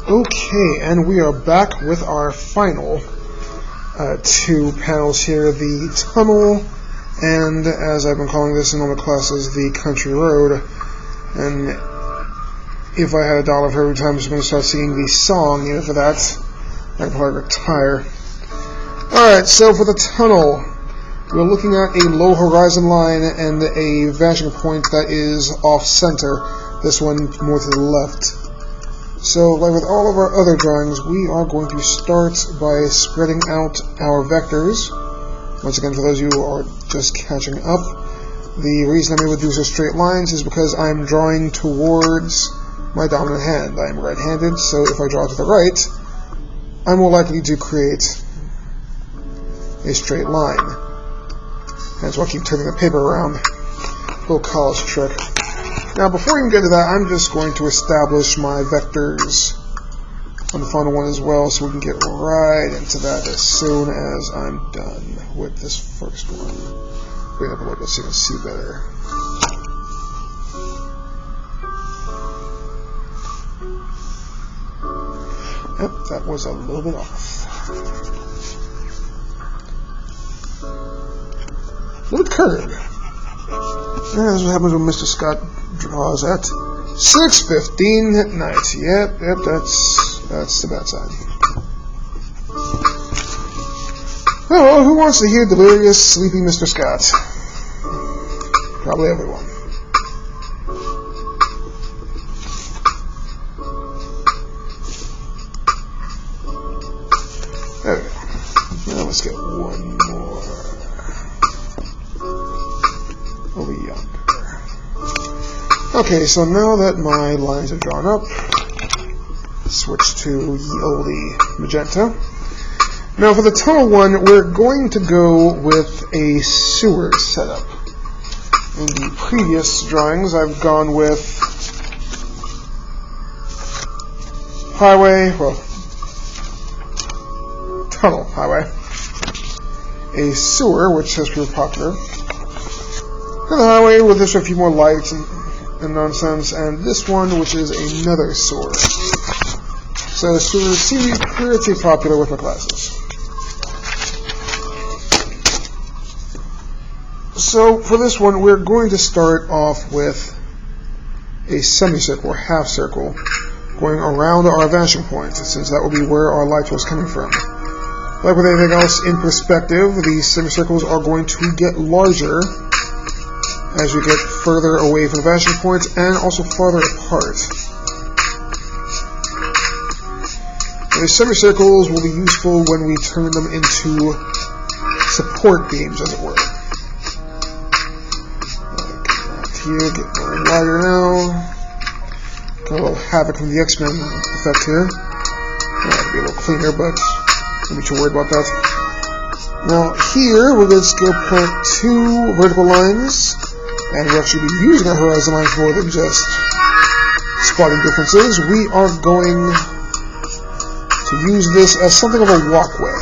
Okay, and we are back with our final two panels here, the tunnel, and as I've been calling this in all my classes, the country road. And if I had $1 for every time, I'm just going to start singing the song, even for that, I'd probably retire. Alright, so for the tunnel, we're looking at a low horizon line and a vanishing point that is off-center, this one more to the left. So, like with all of our other drawings, we are going to start by spreading out our vectors. Once again, for those of you who are just catching up, the reason I'm able to do so straight lines is because I'm drawing towards my dominant hand. I am right-handed, so if I draw to the right, I'm more likely to create a straight line. That's why I keep turning the paper around. Little college trick. Now, before we even get to that, I'm just going to establish my vectors on the final one as well, so we can get right into that as soon as I'm done with this first one. Bring up a little bit so you can see better. Yep, that was a little bit off. A little curved. Yeah, that's what happens when Mr. Scott draws at 6:15 at night. Yep, that's the bad side. Oh, who wants to hear delirious, sleepy Mr. Scott? Probably everyone. There we go. Now let's get one more over yonder. Okay, so now that my lines are drawn up, switch to ye olde magenta. Now for the tunnel one, we're going to go with a sewer setup. In the previous drawings, I've gone with tunnel highway, a sewer, which has proved popular, and a highway with just a few more lights and nonsense, and this one, which is another sewer. So sewers seem to be pretty popular with my classes. So for this one, we're going to start off with a semicircle, or half circle, going around our vanishing point, since that will be where our light was coming from. Like with anything else in perspective, these semicircles are going to get larger as you get further away from the vanishing point and also farther apart. The semicircles will be useful when we turn them into support beams, as it were. Here, get more wider now. Got a little havoc from the X-Men effect here. That'll be a little cleaner, but don't be too worried about that. Now here, we're going to scale plant two vertical lines, and we'll actually be using our horizon lines more than just spotting differences. We are going to use this as something of a walkway.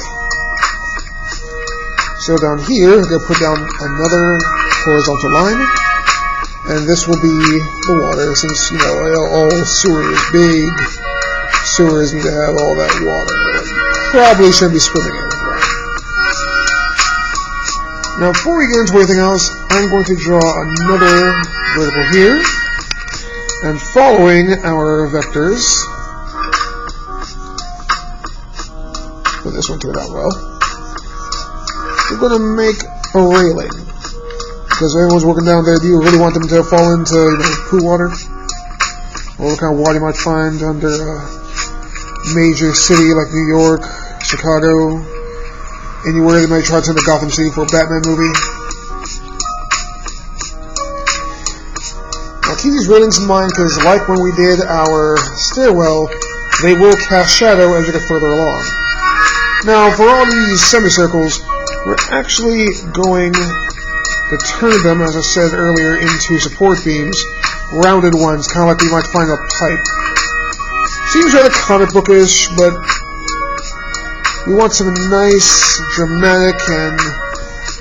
So down here, we're going to put down another horizontal line. And this will be the water, since, you know, all sewers, big sewers need to have all that water. Probably shouldn't be swimming in it. Now, before we get into anything else, I'm going to draw another vertical here. And following our vectors, but this one turned out well, we're going to make a railing. Because if anyone's working down there, do you really want them to fall into, you know, poo water? Or what kind of water you might find under a major city like New York, Chicago, anywhere they might try to turn to Gotham City for a Batman movie? Now keep these railings in mind, because like when we did our stairwell, they will cast shadow as you get further along. Now for all these semicircles, we're actually going to turn them, as I said earlier, into support beams, rounded ones, kind of like you might find a pipe. Seems rather comic bookish, but we want something nice, dramatic, and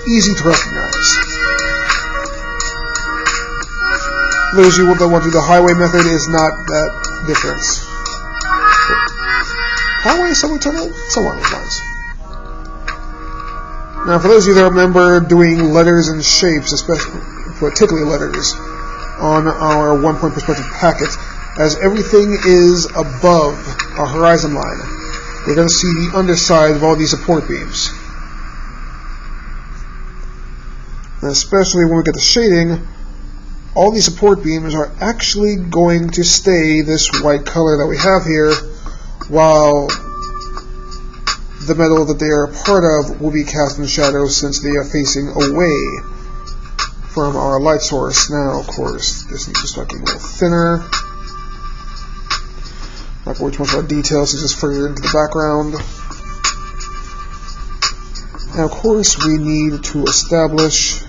easy to recognize. Those of you that want to do the highway method is not that different. hallway, subway tunnel, somewhere along those lines. Now, for those of you that remember doing letters and shapes, especially particularly letters, on our 1-point perspective packet, as everything is above our horizon line, we're going to see the underside of all these support beams. And especially when we get the shading, all these support beams are actually going to stay this white color that we have here, while the metal that they are a part of will be cast in shadow since they are facing away from our light source. Now, of course, this needs to start getting a little thinner. Not going too much about details since it's further into the background. Now, of course, we need to establish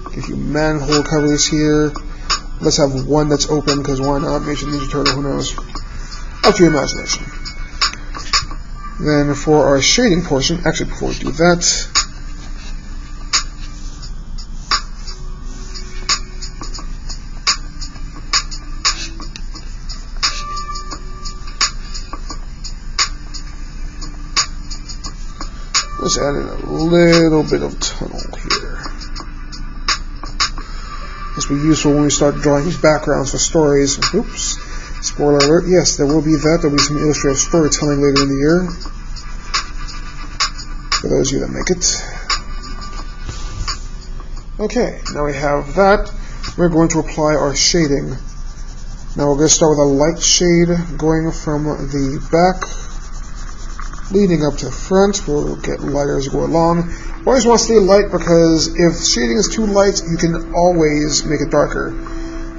a few manhole covers here. Let's have one that's open, because why not? Major Ninja Turtle, who knows? Up to your imagination. Then for our shading portion, actually before we do that, let's add in a little bit of tunnel here. This will be useful when we start drawing backgrounds for stories. Oops. Spoiler alert, yes, there will be that. There will be some illustrative storytelling later in the year. For those of you that make it. Okay, now we have that. We're going to apply our shading. Now we're going to start with a light shade going from the back, leading up to the front. We'll get lighter as we go along. We always want to stay light, because if shading is too light, you can always make it darker.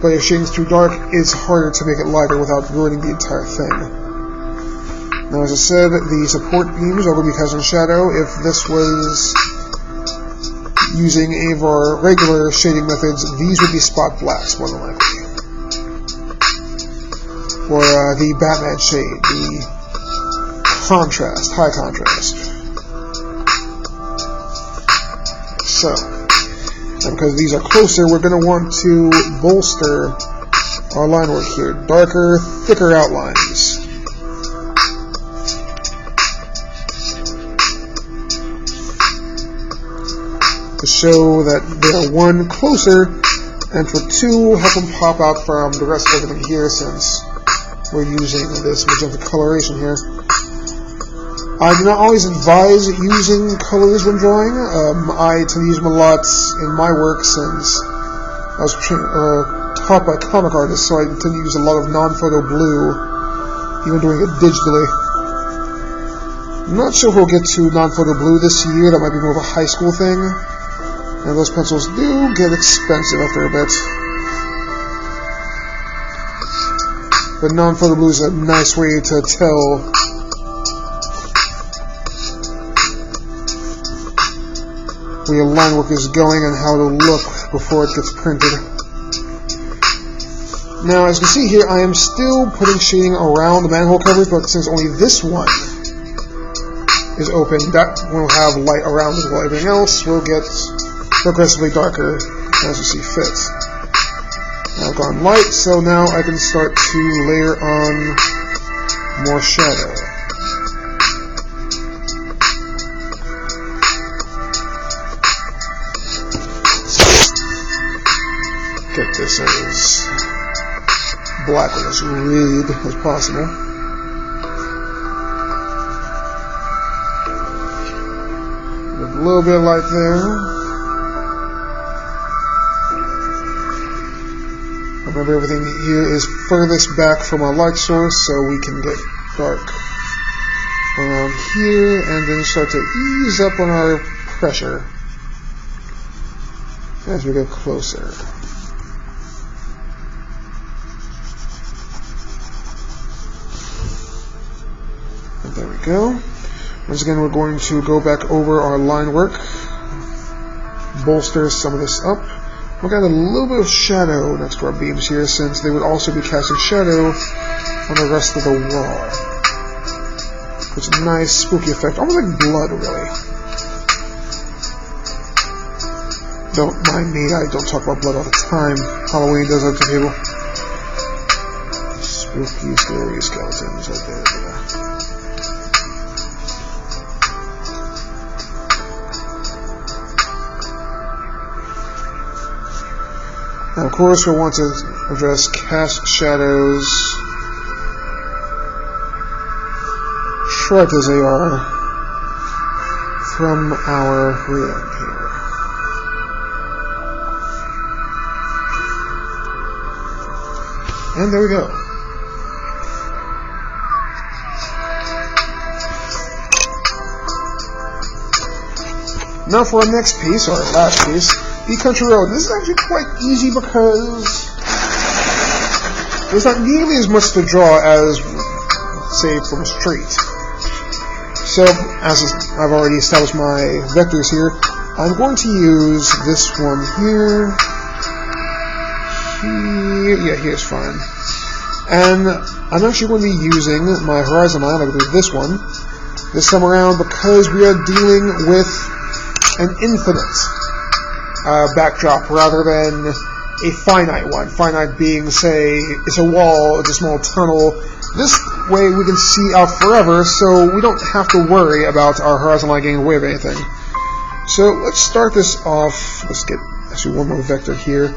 But if shading is too dark, it's harder to make it lighter without ruining the entire thing. Now, as I said, the support beams are going to be cast in shadow. If this was using any of our regular shading methods, these would be spot blacks, more than likely. Or the Batman shade, the contrast, high contrast. So, because these are closer, we're going to want to bolster our line work here. Darker, thicker outlines. To show that they are, one, closer, and for two, help them pop out from the rest of everything here, since we're using this magenta coloration here. I do not always advise using colors when drawing. I tend to use them a lot in my work since I was taught by comic artists, so I tend to use a lot of non-photo blue, even doing it digitally. I'm not sure if we'll get to non-photo blue this year. That might be more of a high school thing. And those pencils do get expensive after a bit. But non-photo blue is a nice way to tell where your line work is going and how it'll look before it gets printed. Now, as you can see here, I am still putting shading around the manhole covers, but since only this one is open, that will have light around it, while everything else will get progressively darker as you see fit. Now I've gone light, so now I can start to layer on more shadow. Get this as black and as red as possible. With a little bit of light there. Remember, everything here is furthest back from our light source, so we can get dark around here and then start to ease up on our pressure as we get closer. And there we go. Once again, we're going to go back over our line work, bolster some of this up. We've got a little bit of shadow next to our beams here, since they would also be casting shadow on the rest of the wall. It's a nice spooky effect, almost like blood, really. Don't mind me, I don't talk about blood all the time. Halloween does that to people. Spooky, scary skeletons right there. Now, of course, we'll want to address cast shadows, sharp as they are, from our rig here. And there we go. Now for our next piece, or our last piece, the country road. This is actually quite easy because there's not nearly as much to draw as, say, from a street. So, as I've already established my vectors here, I'm going to use this one here. Yeah, here's fine. And I'm actually going to be using my horizon line. I'm going to do this one this time around because we are dealing with an infinite backdrop rather than a finite one. Finite being, say, it's a wall, it's a small tunnel. This way we can see out forever, so we don't have to worry about our horizon line getting away with anything. So let's start this off. Let's get actually one more vector here.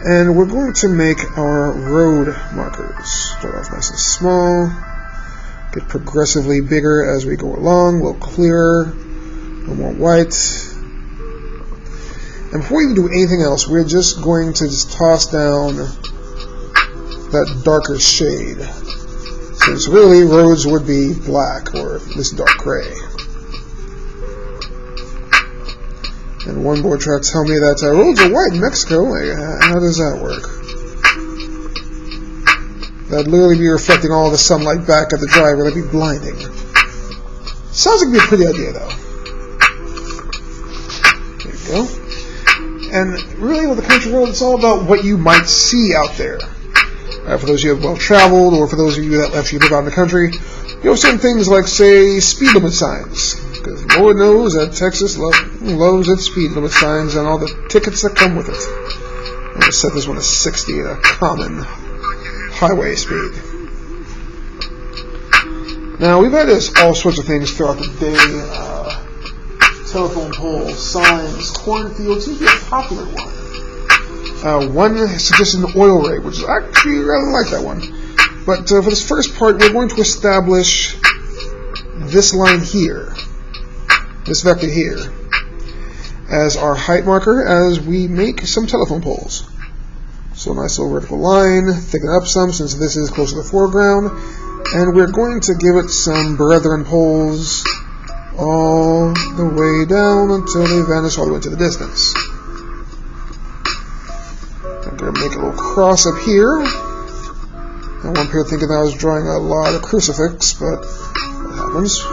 And we're going to make our road markers. Start off nice and small. Get progressively bigger as we go along. A little clearer. A little more white. And before we even do anything else, we're just going to just toss down that darker shade. Since really roads would be black or this dark gray. And one boy tried to tell me that roads are white in Mexico. Like, how does that work? That'd literally be reflecting all the sunlight back at the driver. That'd be blinding. Sounds like it'd be a pretty idea, though. There you go. And really, with the country road, it's all about what you might see out there. For those of you who have well-traveled, or for those of you that actually live out in the country, you have certain things like, say, speed limit signs. Because Lord knows that Texas loves its speed limit signs and all the tickets that come with it. I'm going to set this one to 60 at a common highway speed. Now, we've had all sorts of things throughout the day. Telephone poles, signs, cornfields, seems to be a popular one. One suggested an oil rig, which is actually rather like that one. But for this first part, we're going to establish this line here, this vector here, as our height marker as we make some telephone poles. So a nice little vertical line, thicken up some since this is close to the foreground, and we're going to give it some brethren poles all the way down until they vanish all the way into the distance. I'm going to make a little cross up here. I want people thinking that I was drawing a lot of crucifix, but that happens.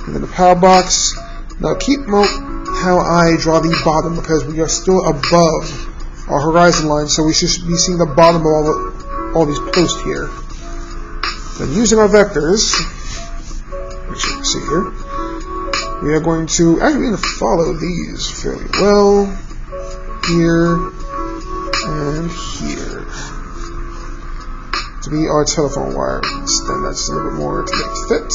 And then the power box. Now keep note how I draw the bottom because we are still above our horizon line, so we should be seeing the bottom of all these posts here. Then using our vectors, which you can see here, we are going to actually follow these fairly well. Here and here to be our telephone wire. Extend that just a little bit more to make it fit.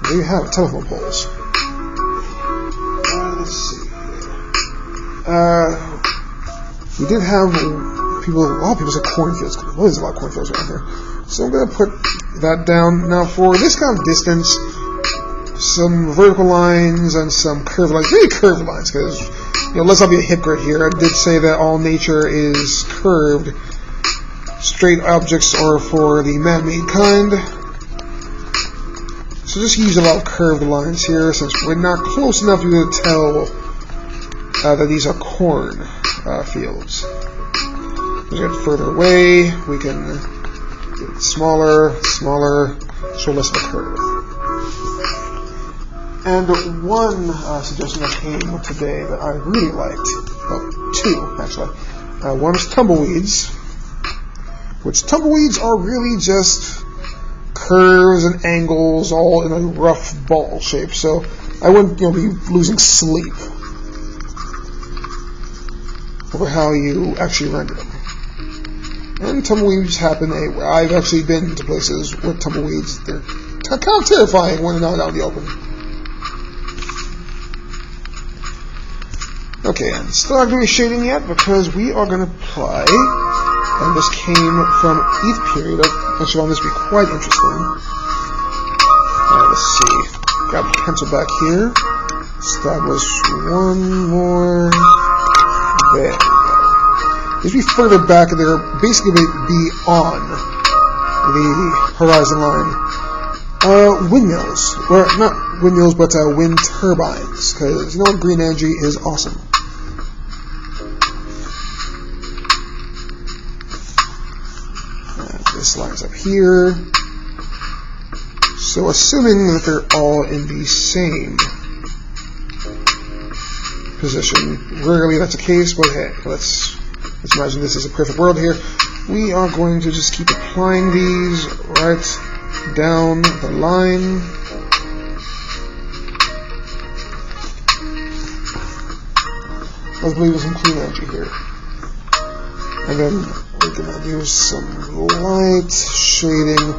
There you have it, telephone poles. Let's see. We did have a lot of people said cornfields. Well, there's a lot of cornfields around here. So I'm going to put that down. Now for this kind of distance, some vertical lines and some curved lines. Maybe curved lines, because let's not be a hypocrite here. I did say that all nature is curved. Straight objects are for the man-made kind. So just use a lot of curved lines here, since we're not close enough to tell that these are corn fields. As we get further away, we can get smaller, show less of a curve. And one suggestion that came today that I really liked, well, two actually. One is tumbleweeds, which tumbleweeds are really just curves and angles all in a rough ball shape, so I wouldn't be losing sleep over how you actually render them. And tumbleweeds happen anywhere. I've actually been to places with tumbleweeds. They're kind of terrifying when they're not out in the open. Okay, and still not going to be shading yet because we are going to apply, and this came from ETH period. I found this to be quite interesting. Alright, let's see. Got the pencil back here. Establish one more. There we go. These be further back, and they're basically beyond the horizon line. Windmills. Well, not windmills, but wind turbines. Because, you know what, green energy is awesome. And this lines up here. So assuming that they're all in the same position, rarely that's the case, but hey, let's imagine this is a perfect world here. We are going to just keep applying these right down the line. Let's believe there's some clean energy here. And then we're going to use some light shading.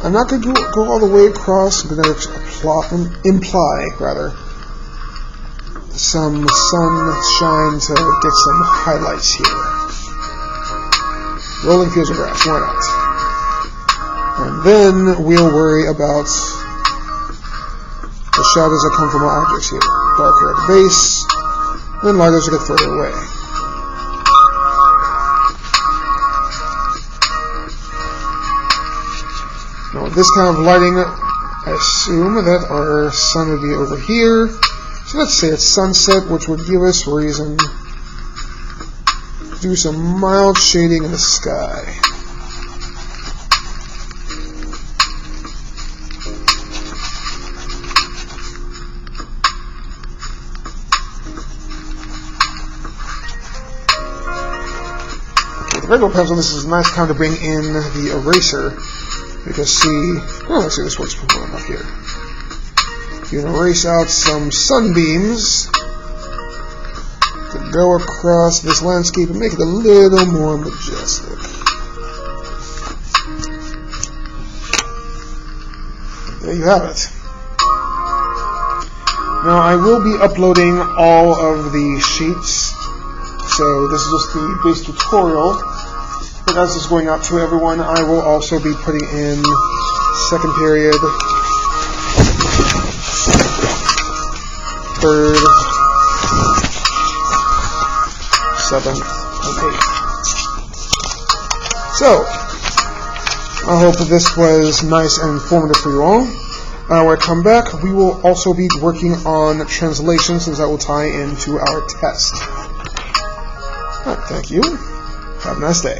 I'm not going to go all the way across. I'm going to imply some sunshine to get some highlights here. Rolling fields of grass, why not? And then we'll worry about the shadows that come from our objects here. Darker at the base, and lighter as we get further away. Now with this kind of lighting, I assume that our sun would be over here. So let's say it's sunset, which would give us reason to do some mild shading in the sky. Okay, the regular pencil, this is a nice time to bring in the eraser. Because see, let's see, this works pretty well enough here. You can erase out some sunbeams to go across this landscape and make it a little more majestic. There you have it. Now I will be uploading all of the sheets, so this is just the base tutorial. But as this is going out to everyone, I will also be putting in second period, third, 7th, and 8th. So, I hope that this was nice and informative for you all. When I come back, we will also be working on translation, since that will tie into our test. Alright, thank you. Have a nice day.